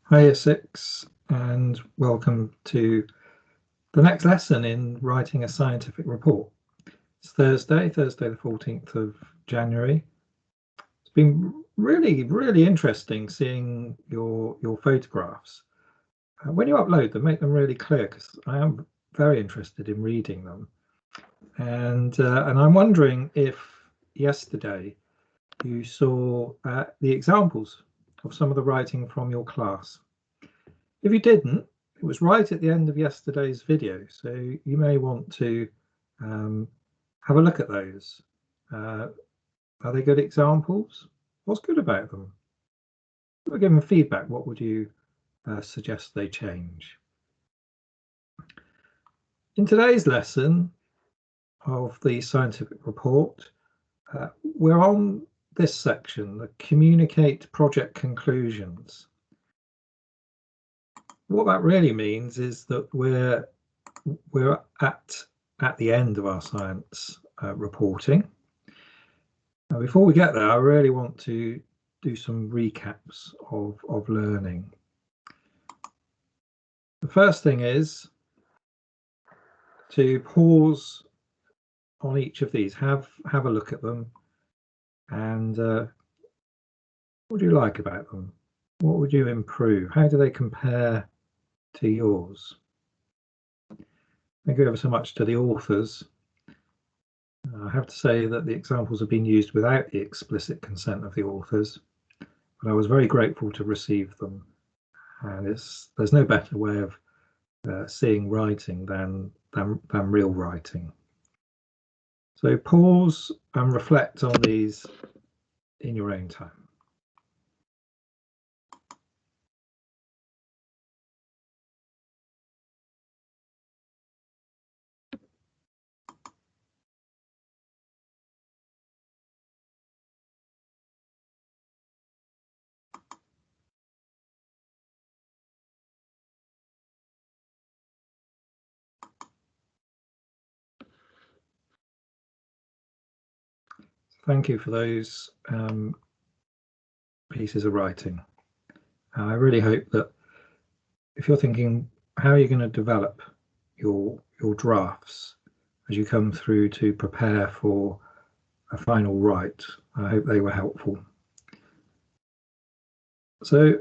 Hi Essex, and welcome to the next lesson in writing a scientific report. It's Thursday the 14th of January. It's been really interesting seeing your photographs. When you upload them, make them really clear, because I am very interested in reading them. And I'm wondering if yesterday you saw the examples of some of the writing from your class. If you didn't, it was right at the end of yesterday's video, so you may want to have a look at those. Are they good examples? What's good about them? If we're given feedback, what would you suggest they change? In today's lesson of the scientific report, we're on this section, the communicate project conclusions. What that really means is that we're at the end of our science reporting. Now, before we get there, I really want to do some recaps of learning. The first thing is to pause on each of these, have a look at them, and what do you like about them? What would you improve? How do they compare to yours? Thank you ever so much to the authors. I have to say that the examples have been used without the explicit consent of the authors, but I was very grateful to receive them. And there's no better way of seeing writing than real writing. So pause and reflect on these in your own time. Thank you for those pieces of writing. I really hope that if you're thinking how are you going to develop your drafts as you come through to prepare for a final write, I hope they were helpful. So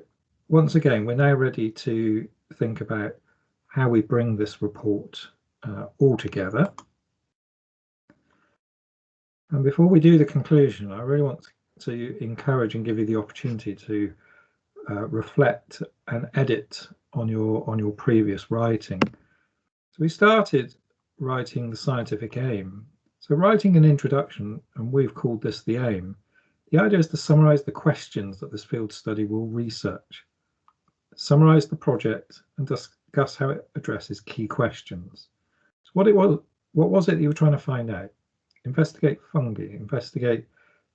once again, we're now ready to think about how we bring this report all together. And before we do the conclusion, I really want to encourage and give you the opportunity to reflect and edit on your previous writing. So we started writing the scientific aim. So writing an introduction, and we've called this the aim. The idea is to summarize the questions that this field study will research, summarize the project, and discuss how it addresses key questions. So what was it that you were trying to find out? Investigate fungi, investigate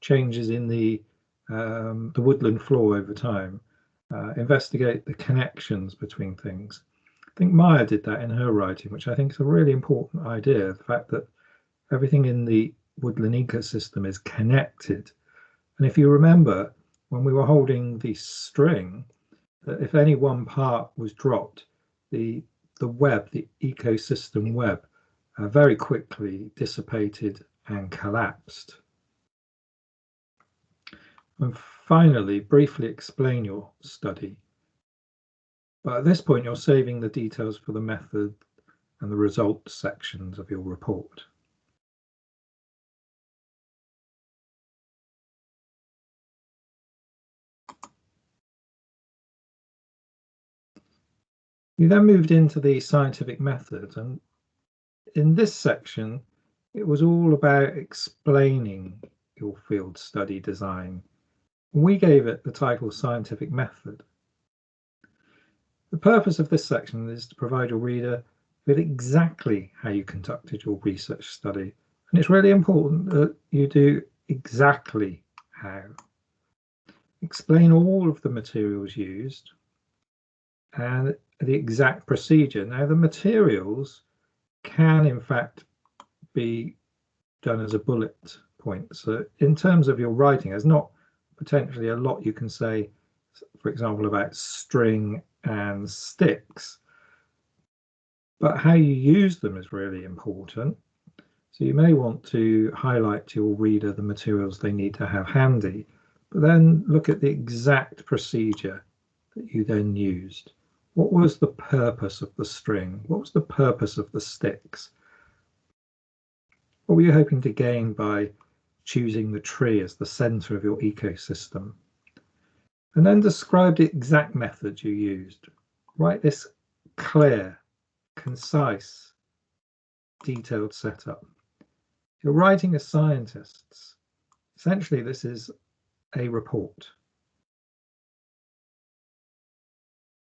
changes in the woodland floor over time, investigate the connections between things. I think Maya did that in her writing, which I think is a really important idea, the fact that everything in the woodland ecosystem is connected. And if you remember, when we were holding the string, that if any one part was dropped, the web, the ecosystem web, very quickly dissipated and collapsed. And finally, briefly explain your study. But at this point, you're saving the details for the method and the results sections of your report. You then moved into the scientific method, and in this section, it was all about explaining your field study design. We gave it the title Scientific Method. The purpose of this section is to provide your reader with exactly how you conducted your research study. And it's really important that you do exactly how. Explain all of the materials used and the exact procedure. Now, the materials can, in fact, be done as a bullet point. So in terms of your writing, there's not potentially a lot you can say for example, about string and sticks. But how you use them is really important. So you may want to highlight to your reader the materials they need to have handy, but then look at the exact procedure that you then used. What was the purpose of the string? What was the purpose of the sticks? What were you hoping to gain by choosing the tree as the center of your ecosystem? And then describe the exact method you used. Write this clear, concise, detailed setup. If you're writing as scientists, essentially this is a report.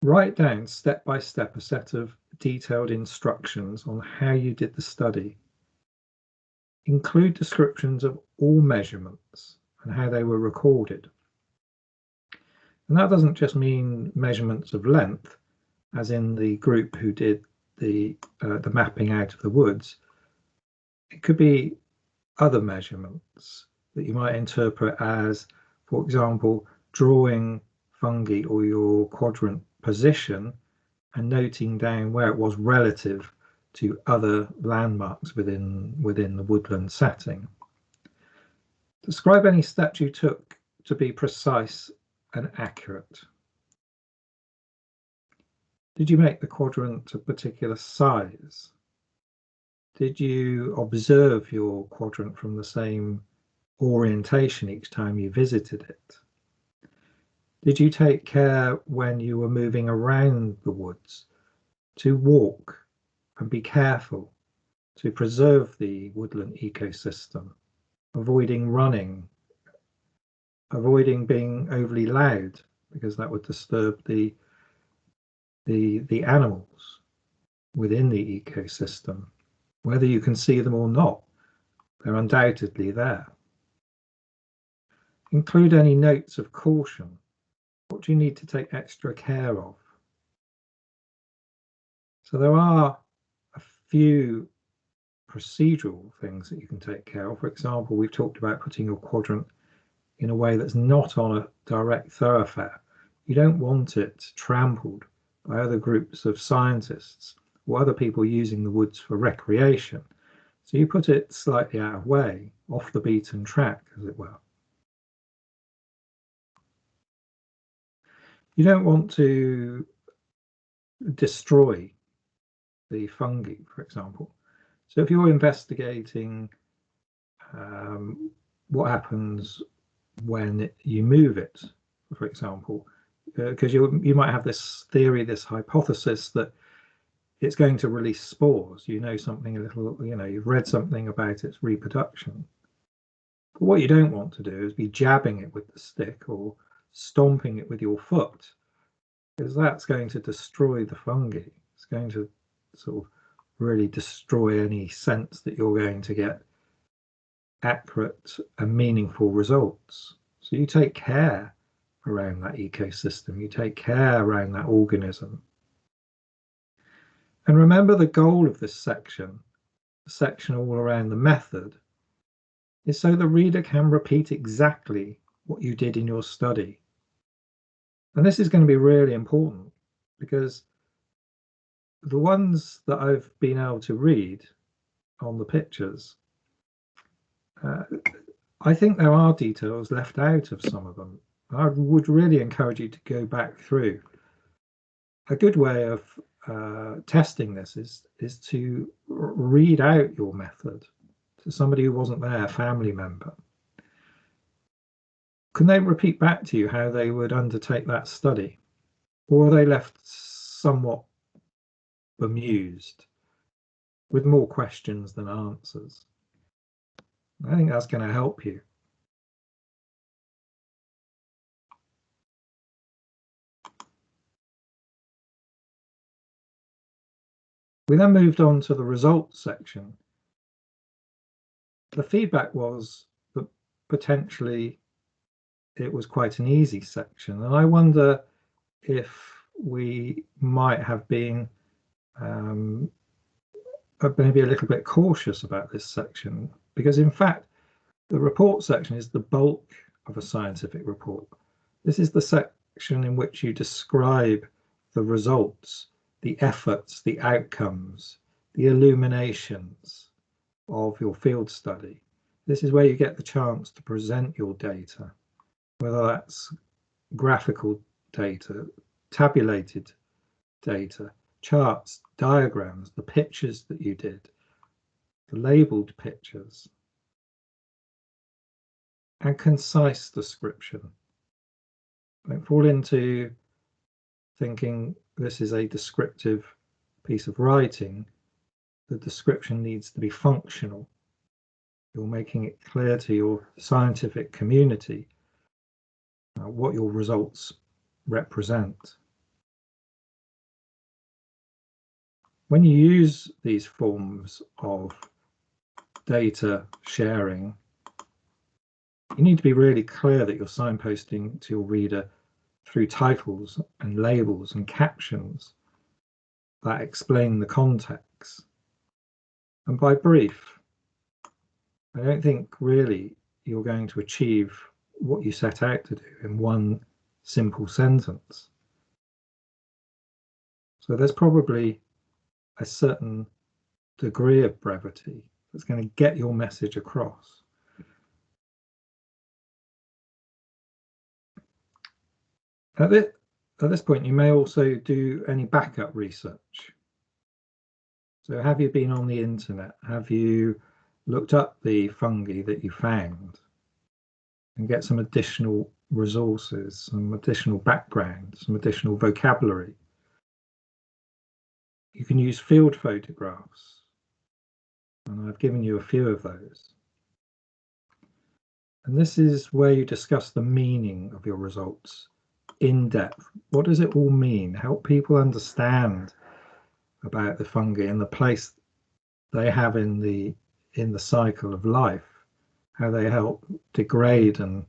Write down step by step a set of detailed instructions on how you did the study. Include descriptions of all measurements and how they were recorded. And that doesn't just mean measurements of length, as in the group who did the mapping out of the woods. It could be other measurements that you might interpret as, for example, drawing fungi or your quadrant position and noting down where it was relative to other landmarks within the woodland setting. Describe any steps you took to be precise and accurate. Did you make the quadrant a particular size? Did you observe your quadrant from the same orientation each time you visited it? Did you take care when you were moving around the woods to walk and be careful to preserve the woodland ecosystem, avoiding running, avoiding being overly loud because that would disturb the animals within the ecosystem? Whether you can see them or not, they're undoubtedly there. Include any notes of caution. What do you need to take extra care of? So there are a few procedural things that you can take care of. For example, we've talked about putting your quadrant in a way that's not on a direct thoroughfare. You don't want it trampled by other groups of scientists or other people using the woods for recreation. So you put it slightly out of way, off the beaten track, as it were. You don't want to destroy the fungi, for example. So if you're investigating what happens when you move it, for example, because you might have this theory, this hypothesis that it's going to release spores. You know something a little, you've read something about its reproduction. But what you don't want to do is be jabbing it with the stick or stomping it with your foot, because that's going to destroy the fungi. It's going to sort of really destroy any sense that you're going to get accurate and meaningful results. So you take care around that ecosystem, you take care around that organism. And remember, the goal of this section, the section all around the method, is so the reader can repeat exactly what you did in your study. And this is going to be really important, because the ones that I've been able to read on the pictures, I think there are details left out of some of them. I would really encourage you to go back through. A good way of testing this is to read out your method to somebody who wasn't there, a family member. Can they repeat back to you how they would undertake that study? Or are they left somewhat bemused with more questions than answers? I think that's going to help you. We then moved on to the results section. The feedback was that potentially it was quite an easy section, and I wonder if we might have been maybe a little bit cautious about this section, because in fact the report section is the bulk of a scientific report. This is the section in which you describe the results, the efforts, the outcomes, the illuminations of your field study. This is where you get the chance to present your data, whether that's graphical data, tabulated data, charts, diagrams, the pictures that you did, the labeled pictures, and concise description. Don't fall into thinking this is a descriptive piece of writing. The description needs to be functional. You're making it clear to your scientific community what your results represent. When you use these forms of data sharing, you need to be really clear that you're signposting to your reader through titles and labels and captions that explain the context. And by brief, I don't think really you're going to achieve what you set out to do in one simple sentence. So there's probably a certain degree of brevity that's going to get your message across. At this point, you may also do any backup research. So have you been on the internet? Have you looked up the fungi that you found and get some additional resources, some additional background, some additional vocabulary? You can use field photographs, and I've given you a few of those. And this is where you discuss the meaning of your results in depth. What does it all mean? Help people understand about the fungi and the place they have in the cycle of life, how they help degrade and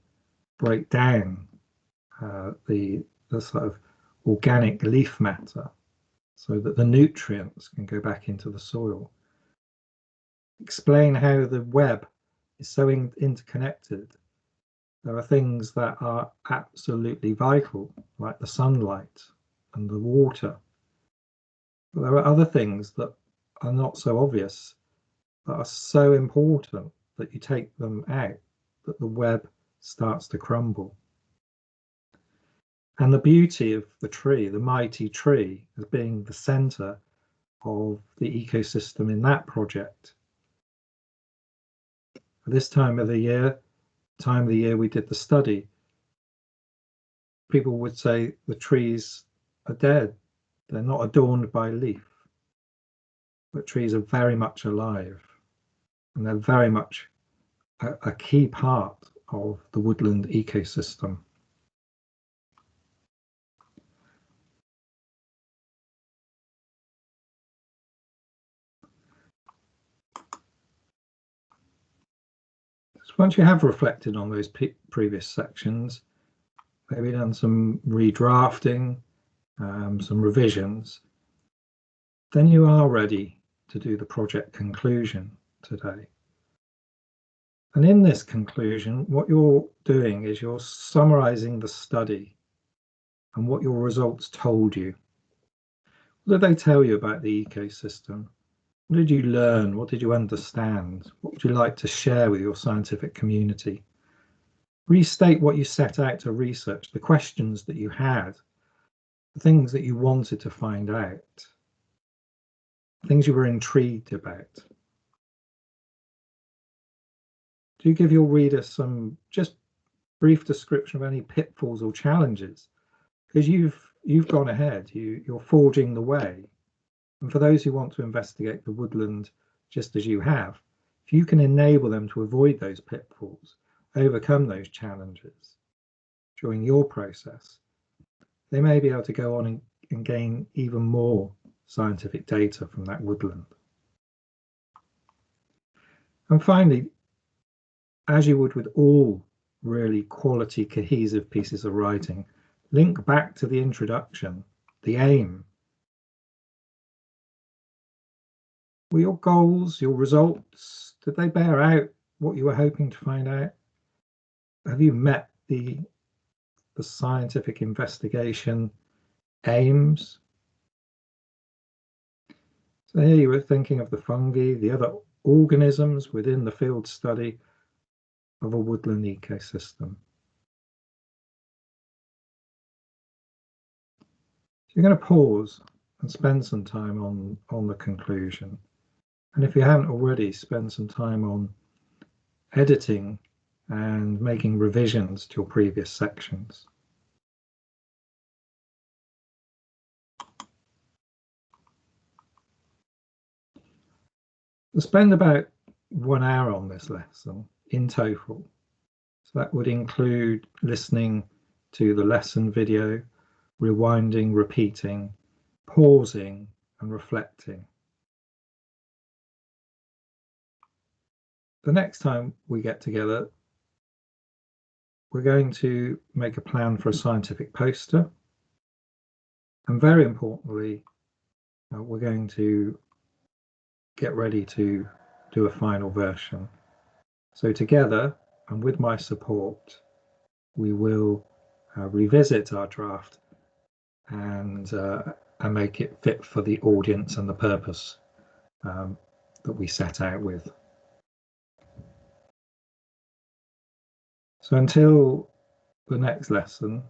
break down the sort of organic leaf matter so that the nutrients can go back into the soil. Explain how the web is so interconnected. There are things that are absolutely vital, like the sunlight and the water. But there are other things that are not so obvious, that are so important that you take them out, that the web starts to crumble. And the beauty of the tree, the mighty tree, as being the center of the ecosystem in that project. At this time of the year we did the study, people would say the trees are dead. They're not adorned by leaf. But trees are very much alive, and they're very much a key part of the woodland ecosystem. So once you have reflected on those previous sections, maybe done some redrafting, some revisions, then you are ready to do the project conclusion today. And in this conclusion, what you're doing is you're summarizing the study and what your results told you. What did they tell you about the ecosystem? What did you learn? What did you understand? What would you like to share with your scientific community? Restate what you set out to research, the questions that you had, the things that you wanted to find out, things you were intrigued about. Do you give your reader some just brief description of any pitfalls or challenges? Because you've gone ahead, you're forging the way. And for those who want to investigate the woodland just as you have, if you can enable them to avoid those pitfalls, overcome those challenges during your process, they may be able to go on and gain even more scientific data from that woodland. And finally, as you would with all really quality, cohesive pieces of writing, link back to the introduction, the aim. Were your goals, your results, did they bear out what you were hoping to find out? Have you met the the scientific investigation aims. So here you were thinking of the fungi, the other organisms within the field study of a woodland ecosystem. So you're going to pause and spend some time on the conclusion. And if you haven't already, spend some time on editing and making revisions to your previous sections. We'll spend about 1 hour on this lesson in total. So that would include listening to the lesson video, rewinding, repeating, pausing, and reflecting. The next time we get together, we're going to make a plan for a scientific poster. And very importantly, we're going to get ready to do a final version. So together, and with my support, we will revisit our draft and make it fit for the audience and the purpose that we set out with. So until the next lesson,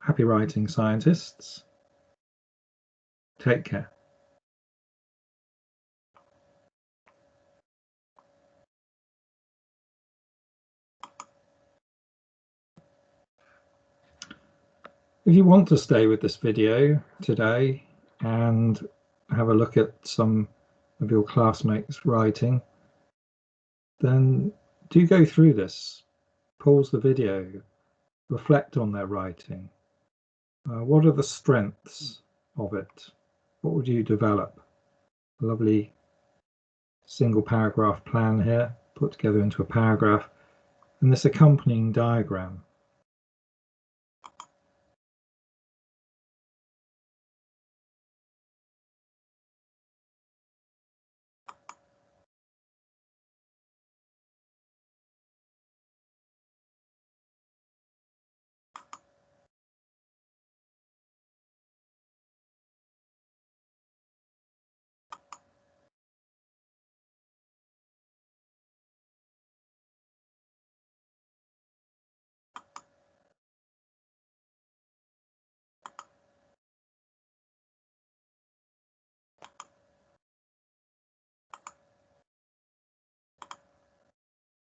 happy writing, scientists. Take care. If you want to stay with this video today and have a look at some of your classmates' writing, then do go through this, pause the video, reflect on their writing. What are the strengths of it? What would you develop? A lovely single paragraph plan here, put together into a paragraph, and this accompanying diagram